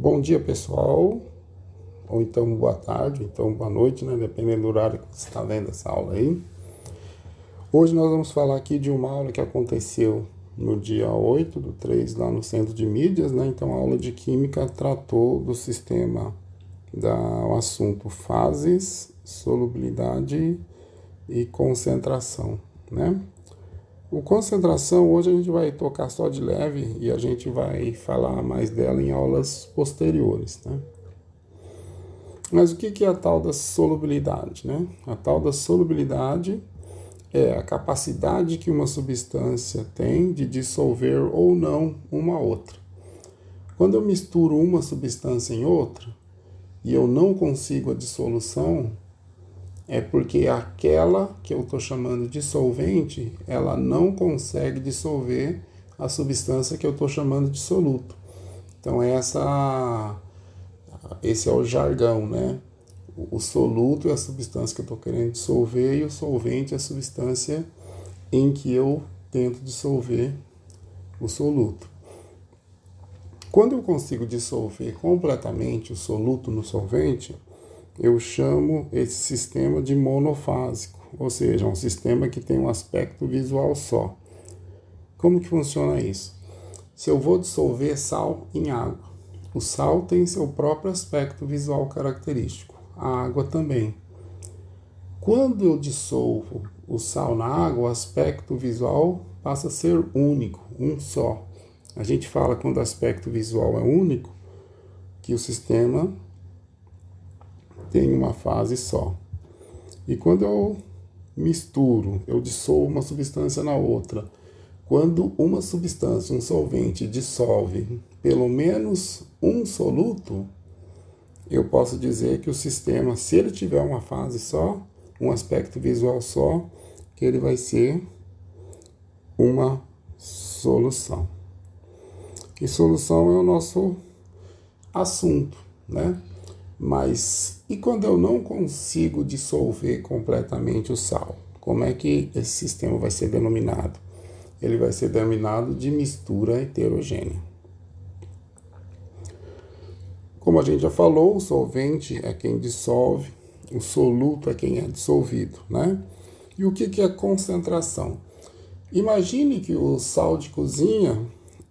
Bom dia, pessoal, ou então boa tarde, ou então boa noite, né? Dependendo do horário que você está vendo essa aula aí. Hoje nós vamos falar aqui de uma aula que aconteceu no dia 8/3, lá no Centro de Mídias, né? Então a aula de Química tratou do sistema, o assunto fases, solubilidade e concentração, né? O concentração, hoje a gente vai tocar só de leve e a gente vai falar mais dela em aulas posteriores, né? Mas o que é a tal da solubilidade, né? A tal da solubilidade é a capacidade que uma substância tem de dissolver ou não uma outra. Quando eu misturo uma substância em outra e eu não consigo a dissolução, é porque aquela que eu estou chamando de solvente, ela não consegue dissolver a substância que eu estou chamando de soluto. Então esse é o jargão, né? O soluto é a substância que eu estou querendo dissolver e o solvente é a substância em que eu tento dissolver o soluto. Quando eu consigo dissolver completamente o soluto no solvente, eu chamo esse sistema de monofásico, ou seja, um sistema que tem um aspecto visual só. Como que funciona isso? Se eu vou dissolver sal em água, o sal tem seu próprio aspecto visual característico, a água também. Quando eu dissolvo o sal na água, o aspecto visual passa a ser único, um só. A gente fala quando o aspecto visual é único, que o sistema tem uma fase só. E quando eu misturo, eu dissolvo uma substância na outra, quando uma substância, um solvente, dissolve pelo menos um soluto, eu posso dizer que o sistema, se ele tiver uma fase só, um aspecto visual só, que ele vai ser uma solução. E solução é o nosso assunto, né? Mas e quando eu não consigo dissolver completamente o sal? Como é que esse sistema vai ser denominado? Ele vai ser denominado de mistura heterogênea. Como a gente já falou, o solvente é quem dissolve, o soluto é quem é dissolvido, né? E o que é concentração? Imagine que o sal de cozinha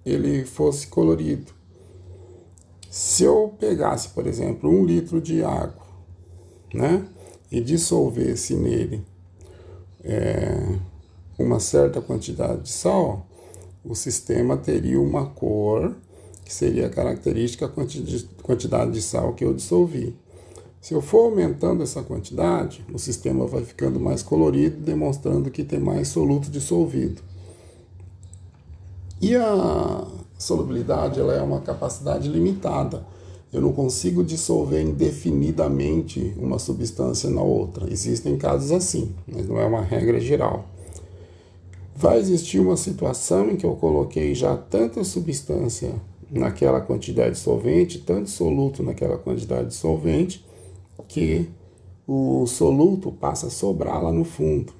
ele fosse colorido. Se eu pegasse, por exemplo, 1 litro de água, né, e dissolvesse nele uma certa quantidade de sal, o sistema teria uma cor que seria característica da quantidade de sal que eu dissolvi. Se eu for aumentando essa quantidade, o sistema vai ficando mais colorido, demonstrando que tem mais soluto dissolvido. E a solubilidade, ela é uma capacidade limitada. Eu não consigo dissolver indefinidamente uma substância na outra. Existem casos assim, mas não é uma regra geral. Vai existir uma situação em que eu coloquei já tanta substância naquela quantidade de solvente, tanto soluto naquela quantidade de solvente, que o soluto passa a sobrar lá no fundo.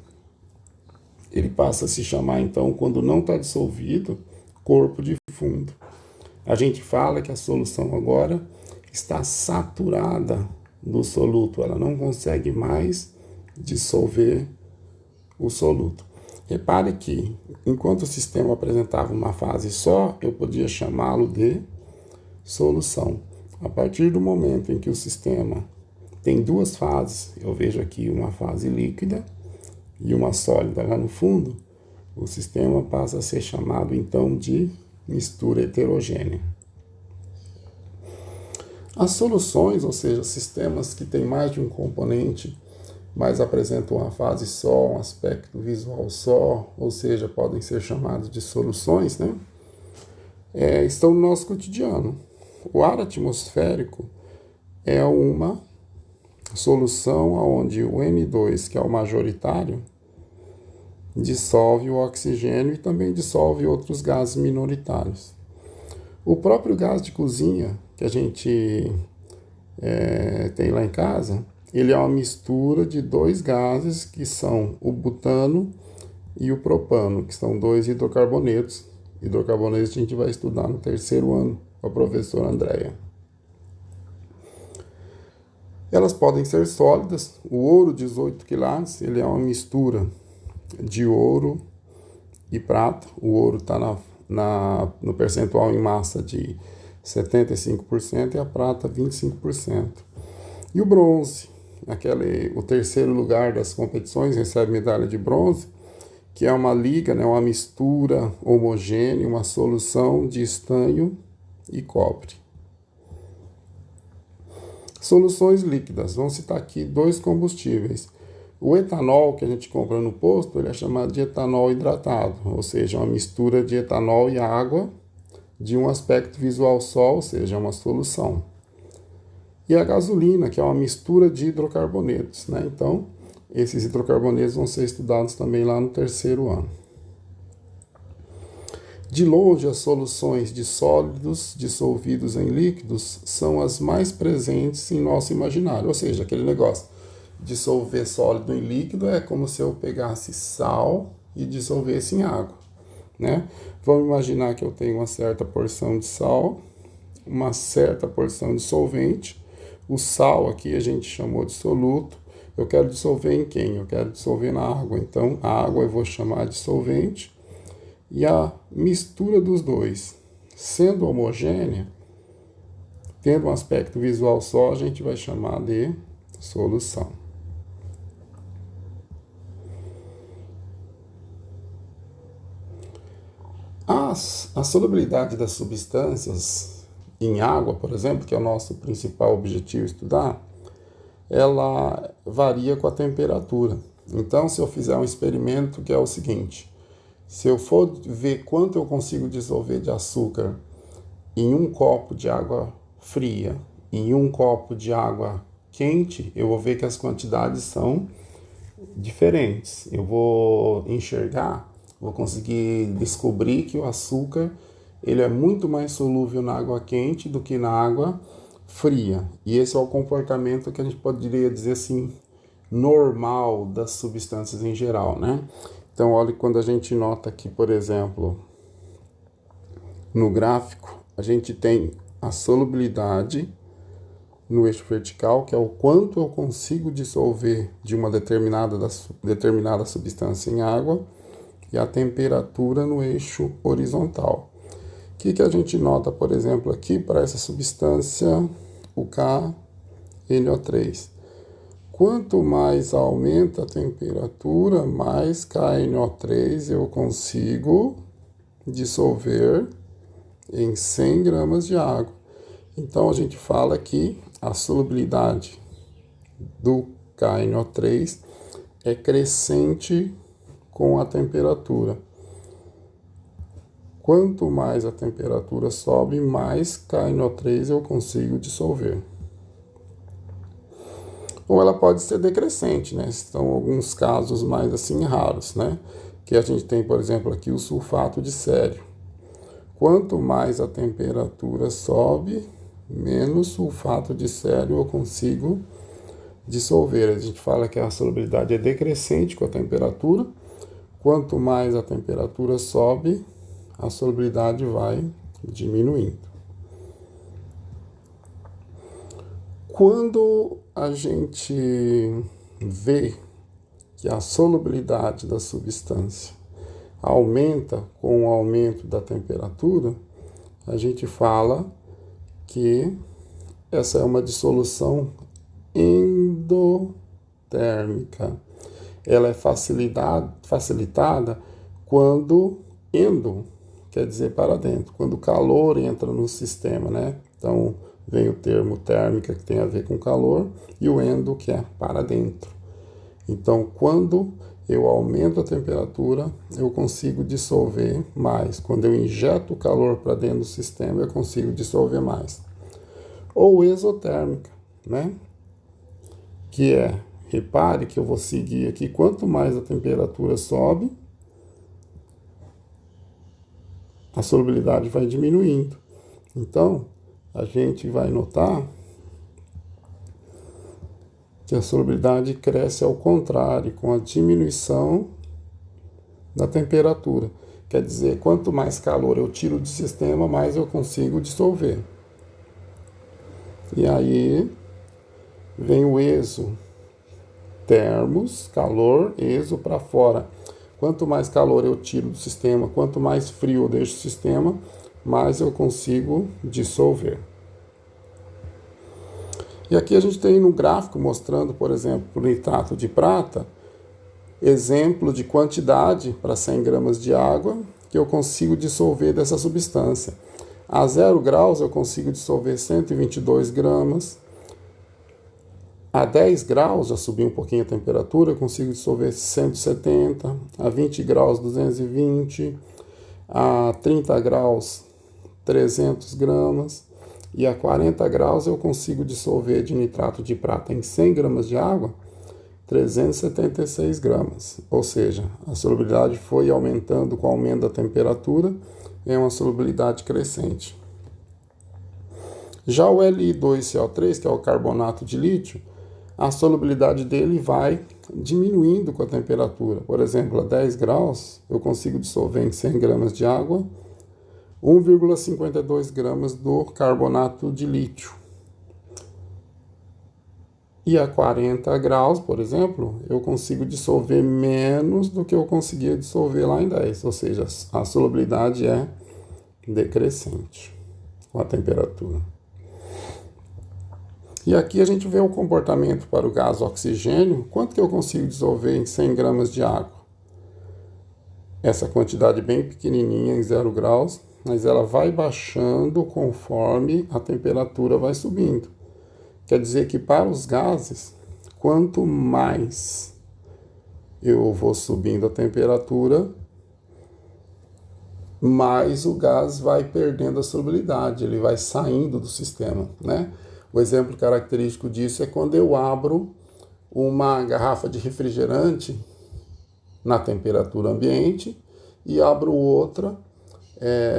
Ele passa a se chamar, então, quando não está dissolvido, corpo de fundo. A gente fala que a solução agora está saturada do soluto, ela não consegue mais dissolver o soluto. Repare que, enquanto o sistema apresentava uma fase só, eu podia chamá-lo de solução. A partir do momento em que o sistema tem duas fases, eu vejo aqui uma fase líquida e uma sólida lá no fundo, o sistema passa a ser chamado então de mistura heterogênea. As soluções, ou seja, sistemas que têm mais de um componente, mas apresentam uma fase só, um aspecto visual só, ou seja, podem ser chamados de soluções, né? Estão no nosso cotidiano. O ar atmosférico é uma solução onde o N2, que é o majoritário, dissolve o oxigênio e também dissolve outros gases minoritários. O próprio gás de cozinha que a gente tem lá em casa, ele é uma mistura de dois gases que são o butano e o propano, que são dois hidrocarbonetos. Hidrocarbonetos a gente vai estudar no terceiro ano com a professora Andréia. Elas podem ser sólidas. O ouro 18 quilates, ele é uma mistura de ouro e prata. O ouro está no percentual em massa de 75% e a prata 25%. E o bronze, o terceiro lugar das competições, recebe medalha de bronze, que é uma liga, né, uma mistura homogênea, uma solução de estanho e cobre. Soluções líquidas. Vamos citar aqui 2 combustíveis. O etanol que a gente compra no posto, ele é chamado de etanol hidratado, ou seja, uma mistura de etanol e água de um aspecto visual só, ou seja, uma solução. E a gasolina, que é uma mistura de hidrocarbonetos, né? Então, esses hidrocarbonetos vão ser estudados também lá no 3º ano. De longe, as soluções de sólidos dissolvidos em líquidos são as mais presentes em nosso imaginário. Ou seja, aquele negócio de dissolver sólido em líquido é como se eu pegasse sal e dissolvesse em água, né? Vamos imaginar que eu tenho uma certa porção de sal, uma certa porção de solvente. O sal aqui a gente chamou de soluto. Eu quero dissolver em quem? Eu quero dissolver na água. Então, a água eu vou chamar de solvente. E a mistura dos dois, sendo homogênea, tendo um aspecto visual só, a gente vai chamar de solução. A solubilidade das substâncias em água, por exemplo, que é o nosso principal objetivo estudar, ela varia com a temperatura. Então, se eu fizer um experimento que é o seguinte: se eu for ver quanto eu consigo dissolver de açúcar em um copo de água fria e em um copo de água quente, eu vou ver que as quantidades são diferentes. Eu vou enxergar, vou conseguir descobrir que o açúcar ele é muito mais solúvel na água quente do que na água fria. E esse é o comportamento que a gente poderia dizer assim, normal das substâncias em geral, né? Então, olha, quando a gente nota aqui, por exemplo, no gráfico, a gente tem a solubilidade no eixo vertical, que é o quanto eu consigo dissolver de uma determinada substância em água, e a temperatura no eixo horizontal. O que a gente nota, por exemplo, aqui para essa substância, o KNO3? Quanto mais aumenta a temperatura, mais KNO3 eu consigo dissolver em 100 gramas de água. Então, a gente fala que a solubilidade do KNO3 é crescente com a temperatura. Quanto mais a temperatura sobe, mais KNO3 eu consigo dissolver. Ou ela pode ser decrescente, né? São alguns casos mais assim raros, né? Que a gente tem, por exemplo, aqui o sulfato de sério. Quanto mais a temperatura sobe, menos sulfato de sério eu consigo dissolver. A gente fala que a solubilidade é decrescente com a temperatura. Quanto mais a temperatura sobe, a solubilidade vai diminuindo. Quando a gente vê que a solubilidade da substância aumenta com o aumento da temperatura, a gente fala que essa é uma dissolução endotérmica. Ela é facilitada quando endo quer dizer para dentro, quando o calor entra no sistema, né? Então, vem o termo térmica, que tem a ver com calor, e o endo, que é para dentro. Então, quando eu aumento a temperatura, eu consigo dissolver mais. Quando eu injeto o calor para dentro do sistema, eu consigo dissolver mais. Ou exotérmica, né? Que é, repare que eu vou seguir aqui, quanto mais a temperatura sobe, a solubilidade vai diminuindo. Então, a gente vai notar que a solubilidade cresce ao contrário, com a diminuição da temperatura. Quer dizer, quanto mais calor eu tiro do sistema, mais eu consigo dissolver. E aí, vem o exo termos, calor, exo para fora. Quanto mais calor eu tiro do sistema, quanto mais frio eu deixo o sistema, mais eu consigo dissolver. E aqui a gente tem no gráfico mostrando, por exemplo, o nitrato de prata, exemplo de quantidade para 100 gramas de água que eu consigo dissolver dessa substância. A 0 graus eu consigo dissolver 122 gramas. A 10 graus, já subi um pouquinho a temperatura, eu consigo dissolver 170. A 20 graus, 220. A 30 graus, 300 gramas. E a 40 graus eu consigo dissolver de nitrato de prata em 100 gramas de água 376 gramas. Ou seja, a solubilidade foi aumentando com o aumento da temperatura, é uma solubilidade crescente. Já o Li2CO3, que é o carbonato de lítio, a solubilidade dele vai diminuindo com a temperatura. Por exemplo, a 10 graus eu consigo dissolver em 100 gramas de água 1,52 gramas do carbonato de lítio. E a 40 graus, por exemplo, eu consigo dissolver menos do que eu conseguia dissolver lá em 10. Ou seja, a solubilidade é decrescente com a temperatura. E aqui a gente vê o comportamento para o gás oxigênio. Quanto que eu consigo dissolver em 100 gramas de água? Essa quantidade bem pequenininha em 0 graus, mas ela vai baixando conforme a temperatura vai subindo. Quer dizer que para os gases, quanto mais eu vou subindo a temperatura, mais o gás vai perdendo a solubilidade, ele vai saindo do sistema, né? O exemplo característico disso é quando eu abro uma garrafa de refrigerante na temperatura ambiente e abro outra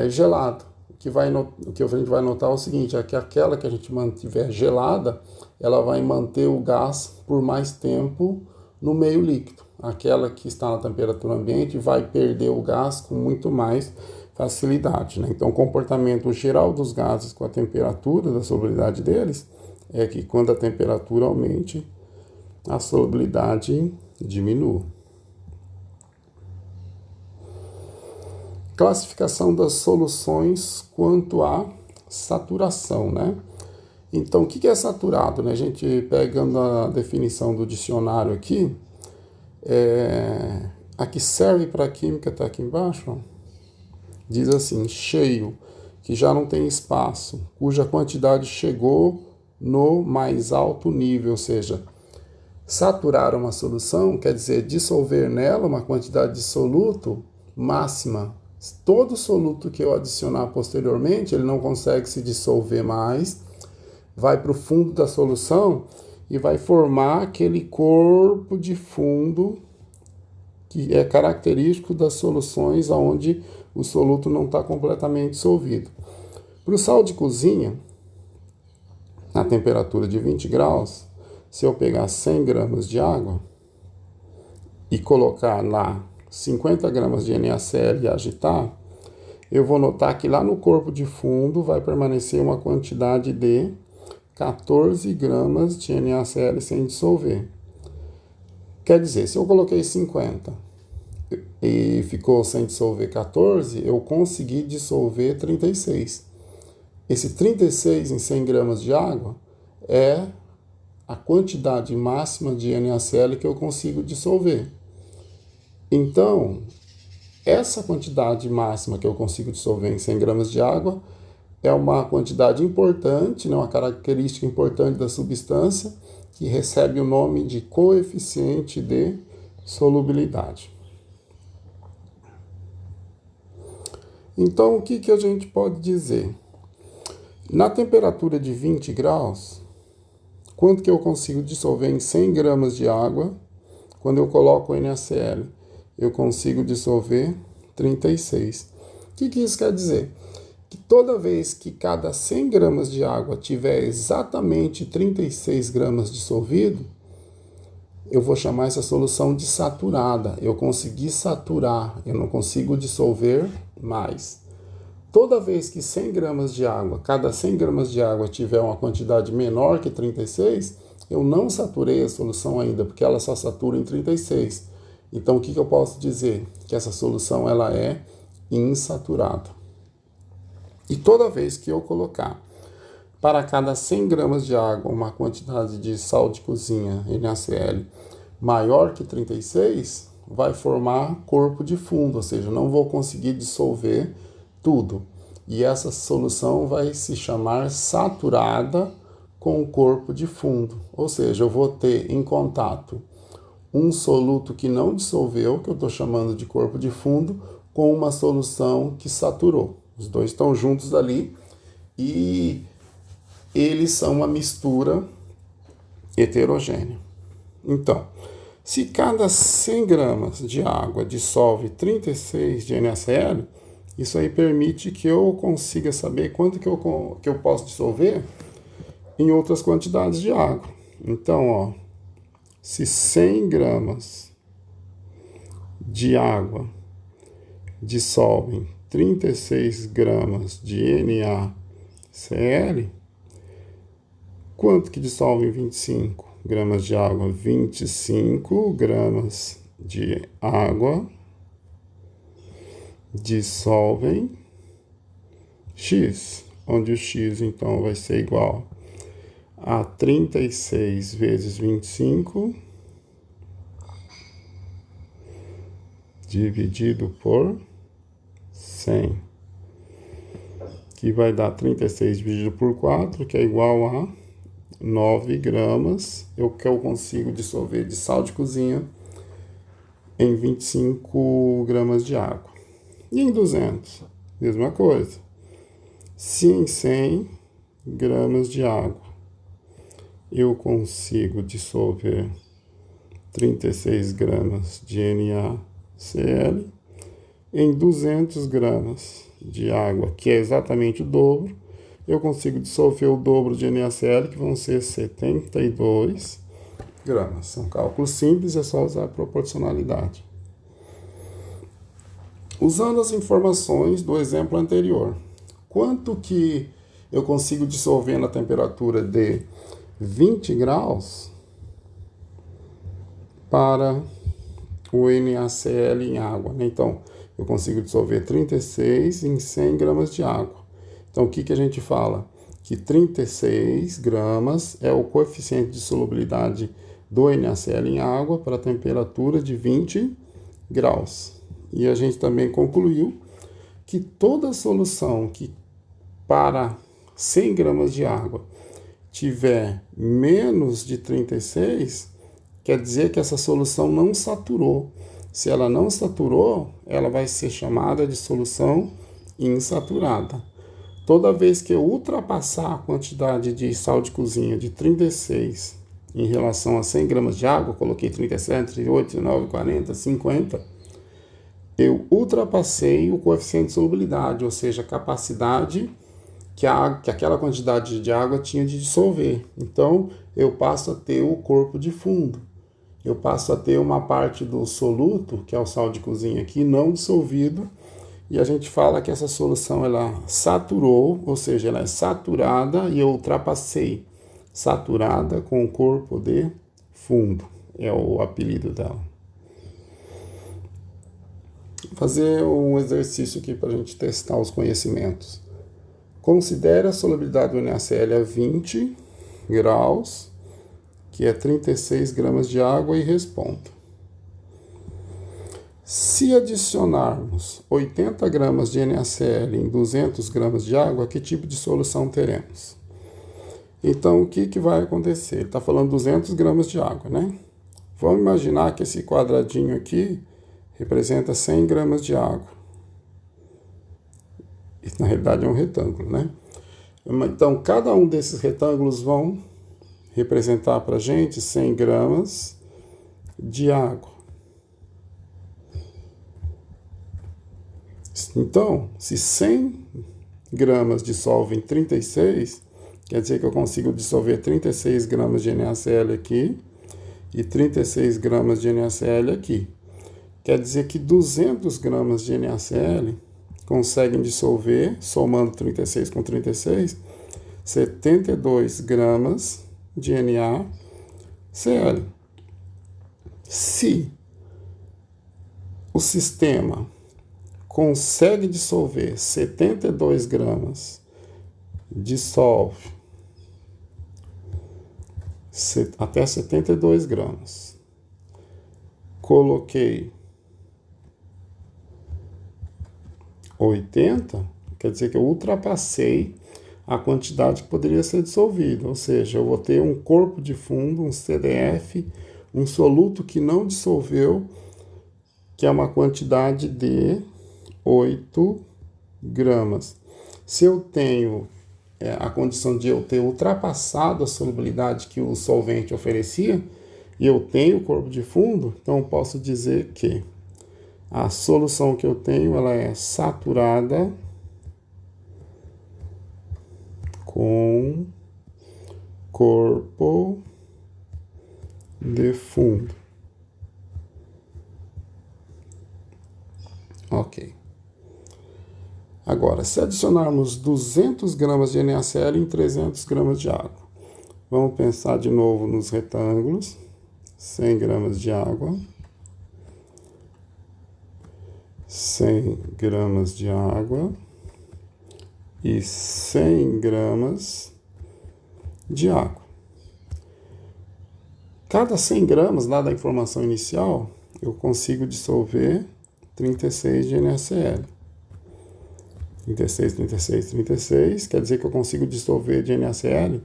gelada. O que a gente vai notar é o seguinte, é que aquela que a gente mantiver gelada, ela vai manter o gás por mais tempo no meio líquido. Aquela que está na temperatura ambiente vai perder o gás com muito mais facilidade, né? Então, o comportamento geral dos gases com a temperatura, da solubilidade deles, é que quando a temperatura aumente, a solubilidade diminui. Classificação das soluções quanto à saturação, né? Então, o que é saturado, né? A gente pegando a definição do dicionário aqui, a que serve para a química está aqui embaixo, ó. Diz assim, cheio, que já não tem espaço, cuja quantidade chegou no mais alto nível, ou seja, saturar uma solução quer dizer dissolver nela uma quantidade de soluto máxima. Todo soluto que eu adicionar posteriormente, ele não consegue se dissolver mais, vai para o fundo da solução e vai formar aquele corpo de fundo que é característico das soluções onde o soluto não está completamente dissolvido. Para o sal de cozinha, na temperatura de 20 graus, se eu pegar 100 gramas de água e colocar lá 50 gramas de NaCl e agitar, eu vou notar que lá no corpo de fundo vai permanecer uma quantidade de 14 gramas de NaCl sem dissolver. Quer dizer, se eu coloquei 50 e ficou sem dissolver 14, eu consegui dissolver 36. Esse 36 em 100 gramas de água é a quantidade máxima de NaCl que eu consigo dissolver. Então, essa quantidade máxima que eu consigo dissolver em 100 gramas de água é uma quantidade importante, né, uma característica importante da substância que recebe o nome de coeficiente de solubilidade. Então, o que a gente pode dizer? Na temperatura de 20 graus, quanto que eu consigo dissolver em 100 gramas de água? Quando eu coloco o NaCl, eu consigo dissolver 36. O que isso quer dizer? Que toda vez que cada 100 gramas de água tiver exatamente 36 gramas dissolvido, eu vou chamar essa solução de saturada. Eu consegui saturar, eu não consigo dissolver mais. Toda vez que 100 gramas de água, cada 100 gramas de água tiver uma quantidade menor que 36, eu não saturei a solução ainda, porque ela só satura em 36. Então, o que eu posso dizer? Que essa solução ela é insaturada. E toda vez que eu colocar para cada 100 gramas de água uma quantidade de sal de cozinha, NaCl, maior que 36, vai formar corpo de fundo, ou seja, não vou conseguir dissolver tudo. E essa solução vai se chamar saturada com o corpo de fundo. Ou seja, eu vou ter em contato um soluto que não dissolveu, que eu estou chamando de corpo de fundo, com uma solução que saturou. Os dois estão juntos ali e eles são uma mistura heterogênea. Então, se cada 100 gramas de água dissolve 36 de NaCl, isso aí permite que eu consiga saber quanto que eu posso dissolver em outras quantidades de água. Então, ó, se 100 gramas de água dissolvem 36 gramas de NaCl, quanto que dissolve em 25 gramas de água? 25 gramas de água dissolvem X, onde o X então vai ser igual a 36 vezes 25 dividido por 100, que vai dar 36 dividido por 4, que é igual a 9 gramas, que eu consigo dissolver de sal de cozinha em 25 gramas de água. E em 200, mesma coisa. Se em 100 gramas de água eu consigo dissolver 36 gramas de NaCl, em 200 gramas de água, que é exatamente o dobro, eu consigo dissolver o dobro de NaCl, que vão ser 72 gramas. São cálculos simples, é só usar a proporcionalidade. Usando as informações do exemplo anterior, quanto que eu consigo dissolver na temperatura de 20 graus para o NaCl em água, né? Então, eu consigo dissolver 36 em 100 gramas de água. Então, o que a gente fala? Que 36 gramas é o coeficiente de solubilidade do NaCl em água para a temperatura de 20 graus. E a gente também concluiu que toda solução que para 100 gramas de água tiver menos de 36, quer dizer que essa solução não saturou. Se ela não saturou, ela vai ser chamada de solução insaturada. Toda vez que eu ultrapassar a quantidade de sal de cozinha de 36 em relação a 100 gramas de água, coloquei 37, 38, 39, 40, 50, eu ultrapassei o coeficiente de solubilidade, ou seja, a capacidade que aquela quantidade de água tinha de dissolver. Então, eu passo a ter o corpo de fundo. Eu passo a ter uma parte do soluto, que é o sal de cozinha aqui, não dissolvido, e a gente fala que essa solução ela saturou, ou seja, ela é saturada e eu ultrapassei. Saturada com o corpo de fundo, é o apelido dela. Vou fazer um exercício aqui para a gente testar os conhecimentos. Considere a solubilidade do NaCl a 20 graus, que é 36 gramas de água, e responda. Se adicionarmos 80 gramas de NaCl em 200 gramas de água, que tipo de solução teremos? Então, o que vai acontecer? Ele está falando 200 gramas de água, né? Vamos imaginar que esse quadradinho aqui representa 100 gramas de água. Isso, na realidade, é um retângulo, né? Então, cada um desses retângulos vão representar para a gente 100 gramas de água. Então, se 100 gramas dissolvem 36, quer dizer que eu consigo dissolver 36 gramas de NaCl aqui e 36 gramas de NaCl aqui. Quer dizer que 200 gramas de NaCl conseguem dissolver, somando 36 com 36, 72 gramas de Na Cl. Se o sistema consegue dissolver 72 gramas, dissolve até 72 gramas. Coloquei 80, quer dizer que eu ultrapassei a quantidade que poderia ser dissolvida, ou seja, eu vou ter um corpo de fundo, um CDF, um soluto que não dissolveu, que é uma quantidade de 8 gramas. Se eu tenho a condição de eu ter ultrapassado a solubilidade que o solvente oferecia, e eu tenho o corpo de fundo, então eu posso dizer que a solução que eu tenho, ela é saturada com corpo de fundo. Ok. Agora, se adicionarmos 200 gramas de NaCl em 300 gramas de água, vamos pensar de novo nos retângulos. 100 gramas de água, 100 gramas de água e 100 gramas de água. Cada 100 gramas, dada a informação inicial, eu consigo dissolver 36 de NaCl. 36, 36, 36, quer dizer que eu consigo dissolver de NaCl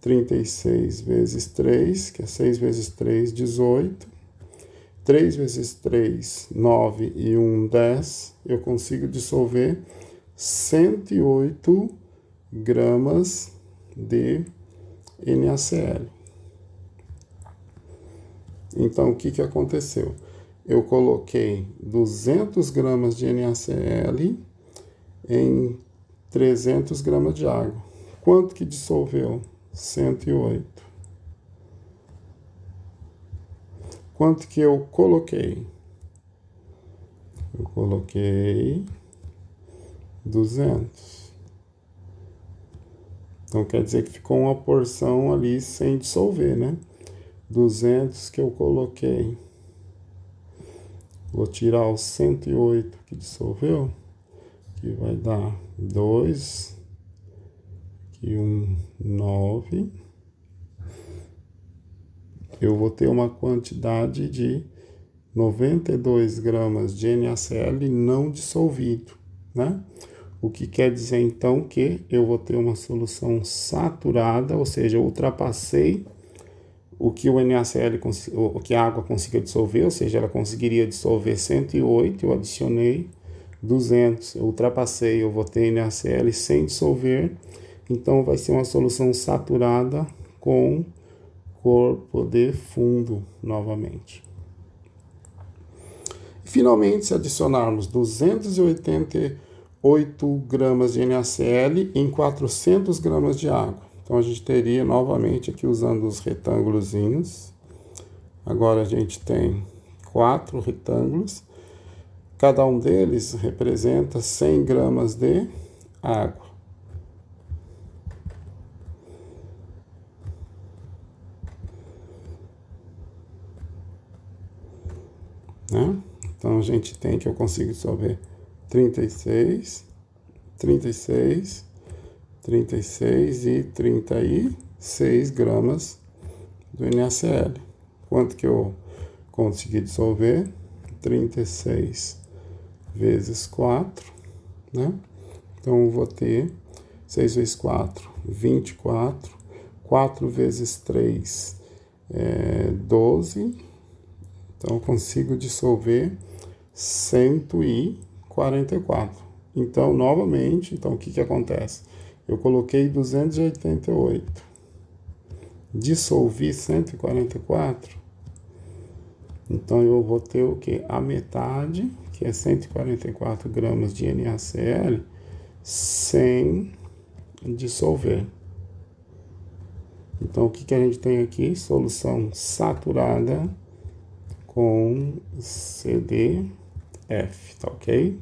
36 vezes 3, que é 6 vezes 3, 18. 3 vezes 3, 9 e 1, 10. Eu consigo dissolver 108 gramas de NaCl. Então, o que aconteceu? Eu coloquei 200 gramas de NaCl em 300 gramas de água. Quanto que dissolveu? 108. Quanto que eu coloquei? Eu coloquei 200. Então, quer dizer que ficou uma porção ali sem dissolver, né? 200 que eu coloquei. Vou tirar os 108 que dissolveu, que vai dar 2, e 1, 9. Eu vou ter uma quantidade de 92 gramas de NaCl não dissolvido, né? O que quer dizer, então, que eu vou ter uma solução saturada, ou seja, eu ultrapassei o que o NaCl, o que a água consiga dissolver, ou seja, ela conseguiria dissolver 108, eu adicionei 200, eu ultrapassei, eu vou ter NaCl sem dissolver, então vai ser uma solução saturada com corpo de fundo novamente. Finalmente, se adicionarmos 288 gramas de NaCl em 400 gramas de água. Então, a gente teria novamente aqui usando os retângulozinhos. Agora a gente tem 4 retângulos. Cada um deles representa 100 gramas de água. Né? Então, a gente tem que eu consigo dissolver 36, 36, 36 e 36 gramas do NaCl. Quanto que eu consegui dissolver? 36 vezes 4, né? Então, eu vou ter 6 vezes 4, 24. 4 vezes 3, 12. Então, eu consigo dissolver 144. Então, novamente, o que acontece? Eu coloquei 288. Dissolvi 144. Então, eu vou ter o quê? A metade, que é 144 gramas de NaCl, sem dissolver. Então, o que a gente tem aqui? Solução saturada com CDF, tá ok?